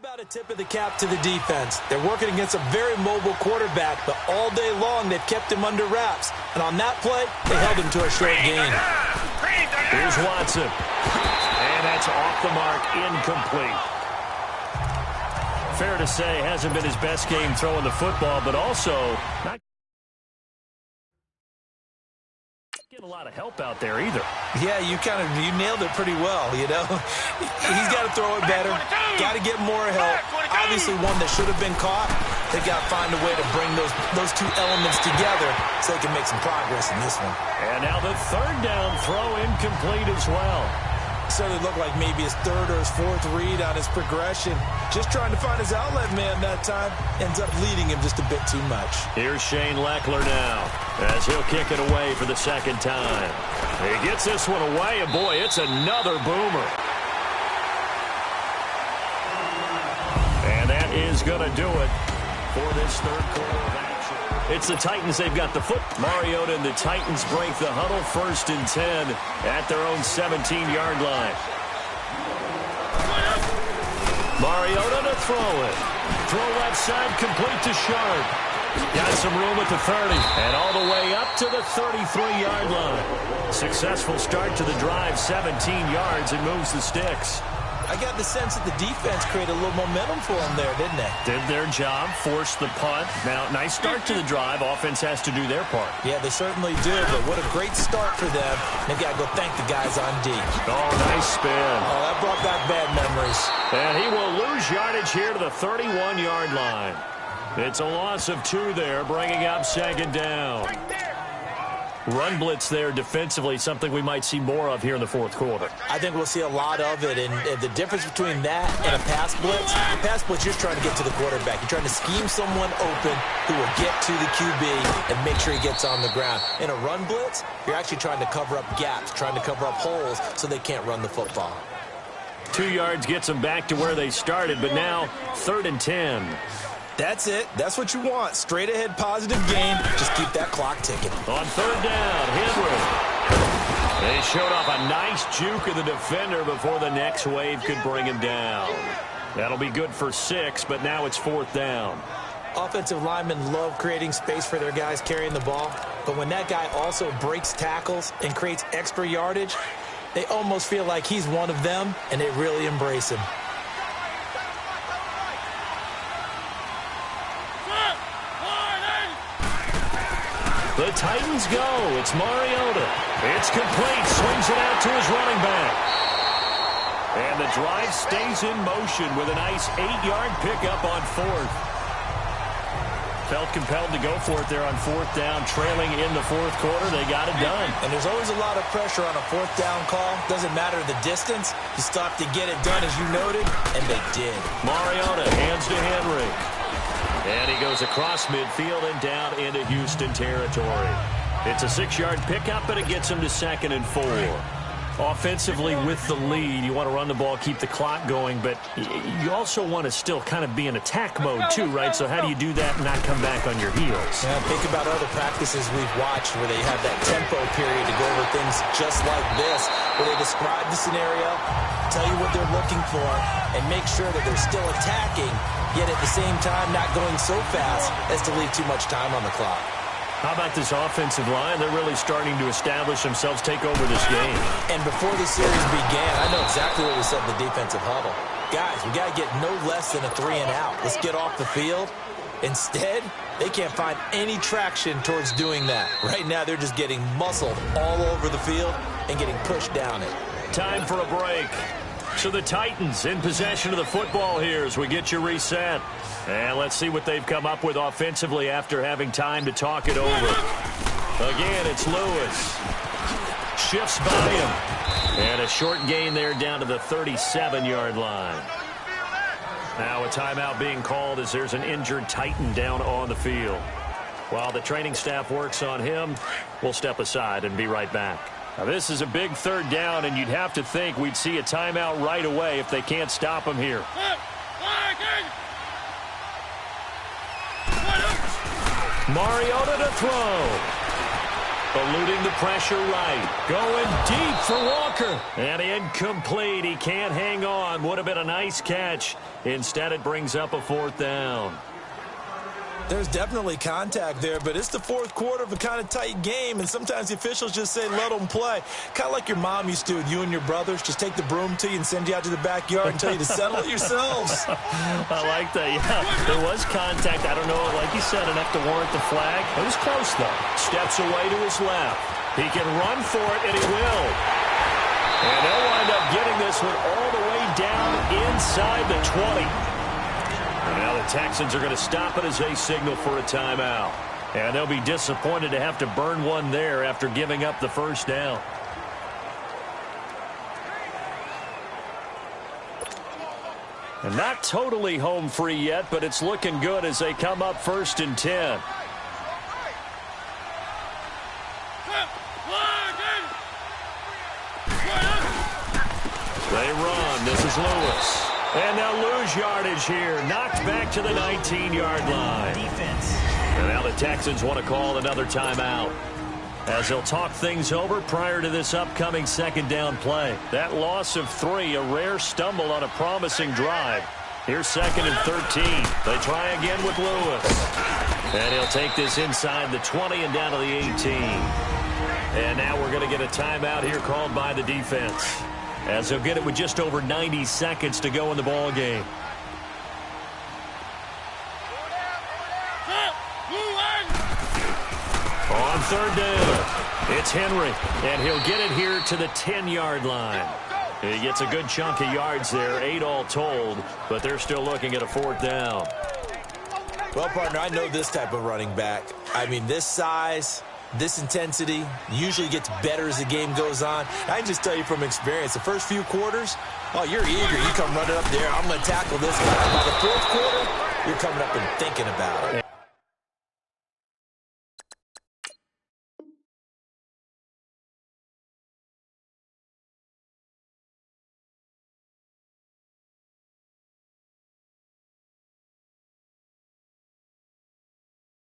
about a tip of the cap to the defense? They're working against a very mobile quarterback, but all day long they've kept him under wraps. And on that play, they held him to a short gain. Here's Watson. And that's off the mark, incomplete. Fair to say, hasn't been his best game throwing the football, but also not getting a lot of help out there either. Yeah, you nailed it pretty well, you know. He's got to throw it better, got to get more help. Obviously one that should have been caught. They got to find a way to bring those two elements together so they can make some progress in this one. And now the third down throw incomplete as well. Certainly looked like maybe his third or his fourth read on his progression. Just trying to find his outlet man that time. Ends up leading him just a bit too much. Here's Shane Leckler now as he'll kick it away for the second time. He gets this one away, and boy, it's another boomer. And that is going to do it for this third quarter of action. It's the Titans. They've got the foot. Mariota and the Titans break the huddle, 1st and 10 at their own 17-yard line. Mariota to throw it. Throw left side, complete to Sharp. Got some room at the 30 and all the way up to the 33-yard line. Successful start to the drive, 17 yards, and moves the sticks. I got the sense that the defense created a little momentum for them there, didn't they? Did their job, forced the punt. Now, nice start to the drive. Offense has to do their part. Yeah, they certainly do, but what a great start for them. They've got to go thank the guys on D. Oh, nice spin. Oh, that brought back bad memories. And he will lose yardage here to the 31-yard line. It's a loss of 2 there, bringing up 2nd down. Run blitz there defensively, something we might see more of here in the fourth quarter. I think we'll see a lot of it, and the difference between that and a pass blitz, you're just trying to get to the quarterback. You're trying to scheme someone open who will get to the QB and make sure he gets on the ground. In a run blitz, you're actually trying to cover up gaps, trying to cover up holes so they can't run the football. 2 yards gets them back to where they started, but now 3rd and 10. That's it. That's what you want. Straight ahead positive gain. Just keep that clock ticking. On 3rd down, Henry. They showed off a nice juke of the defender before the next wave could bring him down. That'll be good for 6, but now it's 4th down. Offensive linemen love creating space for their guys carrying the ball, but when that guy also breaks tackles and creates extra yardage, they almost feel like he's one of them, and they really embrace him. The Titans go. It's Mariota. It's complete. Swings it out to his running back. And the drive stays in motion with a nice 8-yard pickup on 4th. Felt compelled to go for it there on 4th down, trailing in the 4th quarter. They got it done. And there's always a lot of pressure on a 4th down call. Doesn't matter the distance. You stop to get it done, as you noted, and they did. Mariota hands to Henry. And he goes across midfield and down into Houston territory. It's a 6-yard pickup, but it gets him to 2nd and 4. Offensively with the lead, you want to run the ball, keep the clock going, but you also want to still kind of be in attack mode too, right? So how do you do that and not come back on your heels? Yeah, think about other practices we've watched where they have that tempo period to go over things just like this, where they describe the scenario, tell you what they're looking for, and make sure that they're still attacking, yet at the same time not going so fast as to leave too much time on the clock. How about this offensive line? They're really starting to establish themselves, take over this game. And before the series began, I know exactly what we said in the defensive huddle. Guys, we got to get no less than a 3 and out. Let's get off the field. Instead, they can't find any traction towards doing that. Right now, they're just getting muscled all over the field and getting pushed down it. Time for a break. So the Titans in possession of the football here as we get you reset. And let's see what they've come up with offensively after having time to talk it over. Again, it's Lewis. Shifts by him. And a short gain there down to the 37-yard line. Now a timeout being called as there's an injured Titan down on the field. While the training staff works on him, we'll step aside and be right back. Now this is a big 3rd down, and you'd have to think we'd see a timeout right away if they can't stop him here. Mariota to throw. Eluding the pressure right. Going deep for Walker. And incomplete. He can't hang on. Would have been a nice catch. Instead, it brings up a 4th down. There's definitely contact there, but it's the 4th quarter of a kind of tight game, and sometimes the officials just say, let them play. Kind of like your mom used to with you and your brothers. Just take the broom to you and send you out to the backyard and tell you to settle it yourselves. I like that, yeah. There was contact. I don't know, like you said, enough to warrant the flag. It was close, though. Steps away to his left. He can run for it, and he will. And they'll wind up getting this one all the way down inside the 20. And now the Texans are going to stop it as they signal for a timeout. And they'll be disappointed to have to burn one there after giving up the 1st down. And not totally home free yet, but it's looking good as they come up 1st and 10. They run. This is Lewis. And they'll lose yardage here. Knocked back to the 19-yard line. Defense. And now the Texans want to call another timeout, as they'll talk things over prior to this upcoming 2nd down play. That loss of 3, a rare stumble on a promising drive. Here's 2nd and 13. They try again with Lewis. And he'll take this inside the 20 and down to the 18. And now we're going to get a timeout here called by the defense, as they'll get it with just over 90 seconds to go in the ball game. On 3rd down, it's Henry, and he'll get it here to the 10-yard line. He gets a good chunk of yards there, 8 all told, but they're still looking at a 4th down. Well, partner, I know this type of running back. I mean, this size, this intensity usually gets better as the game goes on. I can just tell you from experience, the first few quarters, oh, you're eager. You come running up there, I'm going to tackle this guy. By the 4th quarter, you're coming up and thinking about it.